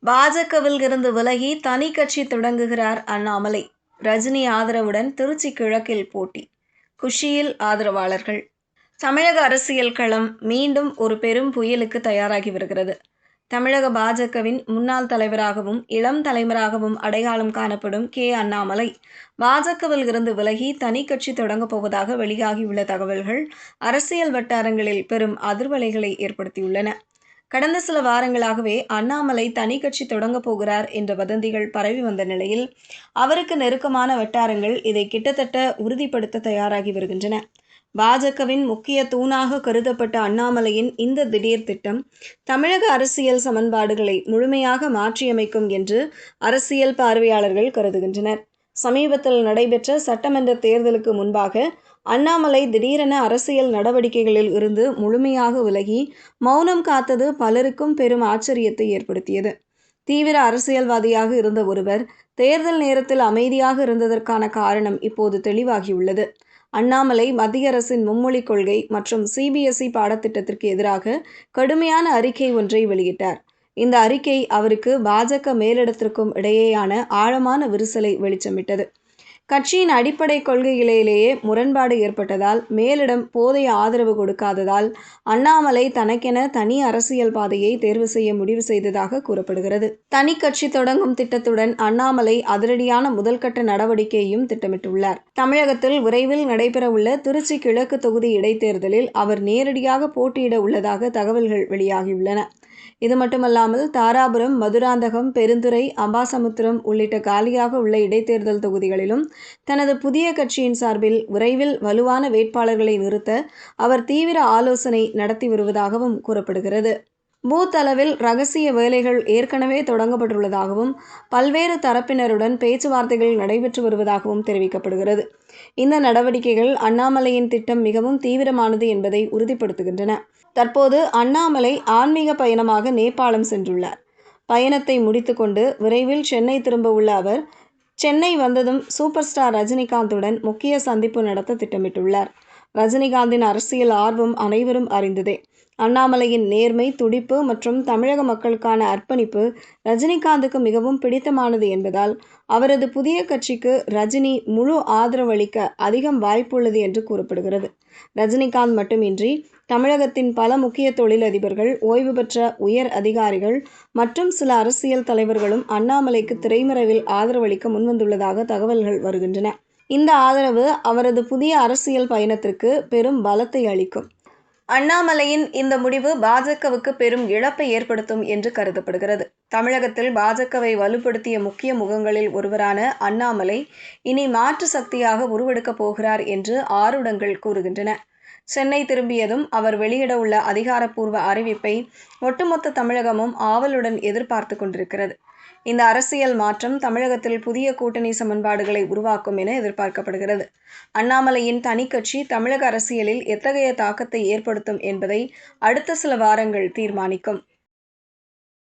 பாஜகவில் இருந்து விலகி தனி கட்சி தொடங்குகிறார் அண்ணாமலை. ரஜினி ஆதரவுடன் திருச்சி கிழக்கில் போட்டி. குஷியில் ஆதரவாளர்கள். தமிழக அரசியல் களம் மீண்டும் ஒரு பெரும் புயலுக்கு தயாராகி வருகிறது. தமிழக பாஜகவின் முன்னாள் தலைவராகவும் இளம் தலைவராகவும் அடையாளம் காணப்படும் அண்ணாமலை பாஜகவில் இருந்து விலகி தனி கட்சி தொடங்கப் போவதாக வெளியாகியுள்ள தகவல்கள் அரசியல் வட்டாரங்களில் பெரும் அதிர்வலைகளை ஏற்படுத்தியுள்ளன. கடந்த சில வாரங்களாகவே அண்ணாமலை தனி கட்சி தொடங்கப் போகிறார் என்ற வதந்திகள் பரவி வந்த நிலையில் அவருக்கு நெருக்கமான வட்டாரங்கள் இதை கிட்டத்தட்ட உறுதிப்படுத்த தயாராகி வருகின்றன. பாஜகவின் முக்கிய தூணாக கருதப்பட்ட அண்ணாமலையின் இந்த திடீர் திட்டம் தமிழக அரசியல் சமன்பாடுகளை முழுமையாக மாற்றியமைக்கும் என்று அரசியல் பார்வையாளர்கள் கருதுகின்றனர். சமீபத்தில் நடைபெற்ற சட்டமன்ற தேர்தலுக்கு முன்பாக அண்ணாமலை திடீரென அரசியல் நடவடிக்கைகளில் இருந்து முழுமையாக விலகி மௌனம் காத்தது பலருக்கும் பெரும் ஆச்சரியத்தை ஏற்படுத்தியது. தீவிர அரசியல்வாதியாக இருந்த ஒருவர் தேர்தல் நேரத்தில் அமைதியாக இருந்ததற்கான காரணம் இப்போது தெளிவாகியுள்ளது. அண்ணாமலை மத்திய அரசின் மும்மொழி கொள்கை மற்றும் CBSE பாடத்திட்டத்திற்கு எதிராக கடுமையான அறிக்கை ஒன்றை வெளியிட்டார். இந்த அறிக்கை அவருக்கு பாஜக மேலிடத்திற்கும் இடையேயான ஆழமான விரிசலை வெளிச்சமிட்டது. கட்சியின் அடிப்படை கொள்கைகளிலேயே முரண்பாடு ஏற்பட்டதால் மேலிடம் போதிய ஆதரவு கொடுக்காததால் அண்ணாமலை தனக்கென தனி அரசியல் பாதையை தேர்வு செய்ய முடிவு செய்ததாக கூறப்படுகிறது. தனி கட்சி தொடங்கும் திட்டத்துடன் அண்ணாமலை அதிரடியான முதல்கட்ட நடவடிக்கையையும் திட்டமிட்டுள்ளார். தமிழகத்தில் விரைவில் நடைபெறவுள்ள திருச்சி கிழக்கு தொகுதி இடைத்தேர்தலில் அவர் நேரடியாக போட்டியிட உள்ளதாக தகவல்கள் வெளியாகியுள்ளன. இது மட்டுமல்லாமல் தாராபுரம், மதுராந்தகம், பெருந்துறை, அம்பாசமுத்திரம் உள்ளிட்ட காலியாக உள்ள இடைத்தேர்தல் தொகுதிகளிலும் தனது புதிய கட்சியின் சார்பில் விரைவில் வலுவான வேட்பாளர்களை நிறுத்த அவர் தீவிர ஆலோசனை நடத்தி வருவதாகவும் கூறப்படுகிறது. பூத் அளவில் ரகசிய வேலைகள் ஏற்கனவே தொடங்கப்பட்டுள்ளதாகவும் பல்வேறு தரப்பினருடன் பேச்சுவார்த்தைகள் நடைபெற்று வருவதாகவும் தெரிவிக்கப்படுகிறது. இந்த நடவடிக்கைகள் அண்ணாமலையின் திட்டம் மிகவும் தீவிரமானது என்பதை உறுதிப்படுத்துகின்றன. தற்போது அண்ணாமலை ஆன்மீக பயணமாக நேபாளம் சென்றுள்ளார். பயணத்தை முடித்துக்கொண்டு விரைவில் சென்னை திரும்ப உள்ள அவர் சென்னை வந்ததும் சூப்பர் ஸ்டார் ரஜினிகாந்துடன் முக்கிய சந்திப்பு நடத்த திட்டமிட்டுள்ளார். ரஜினிகாந்தின் அரசியல் ஆர்வம் அனைவரும் அறிந்ததே. அண்ணாமலையின் நேர்மை, துடிப்பு மற்றும் தமிழக மக்களுக்கான அர்ப்பணிப்பு ரஜினிகாந்துக்கு மிகவும் பிடித்தமானது என்பதால் அவரது புதிய கட்சிக்கு ரஜினி முழு ஆதரவு அளிக்க அதிகம் வாய்ப்புள்ளது என்று கூறப்படுகிறது. ரஜினிகாந்த் மட்டுமின்றி தமிழகத்தின் பல முக்கிய தொழிலதிபர்கள், ஓய்வு பெற்ற உயர் அதிகாரிகள் மற்றும் சில அரசியல் தலைவர்களும் அண்ணாமலைக்கு திரைமறைவில் ஆதரவளிக்க முன்வந்துள்ளதாக தகவல்கள் வருகின்றன. இந்த ஆதரவு அவரது புதிய அரசியல் பயணத்திற்கு பெரும் பலத்தை அளிக்கும். அண்ணாமலையின் இந்த முடிவு பாஜகவுக்கு பெரும் இழப்பை ஏற்படுத்தும் என்று கருதப்படுகிறது. தமிழகத்தில் பாஜகவை வலுப்படுத்திய முக்கிய முகங்களில் ஒருவரான அண்ணாமலை இனி மாற்று சக்தியாக உருவெடுக்கப் போகிறார் என்று ஆருடங்கள் கூறுகின்றன. சென்னை திரும்பியதும் அவர் வெளியிட உள்ள அதிகாரப்பூர்வ அறிவிப்பை ஒட்டுமொத்த தமிழகமும் ஆவலுடன் எதிர்பார்த்து கொண்டிருக்கிறது. இந்த அரசியல் மாற்றம் தமிழகத்தில் புதிய கூட்டணி சமன்பாடுகளை உருவாக்கும் என எதிர்பார்க்கப்படுகிறது. அண்ணாமலையின் தனி கட்சி தமிழக அரசியலில் எத்தகைய தாக்கத்தை ஏற்படுத்தும் என்பதை அடுத்த சில வாரங்கள் தீர்மானிக்கும்.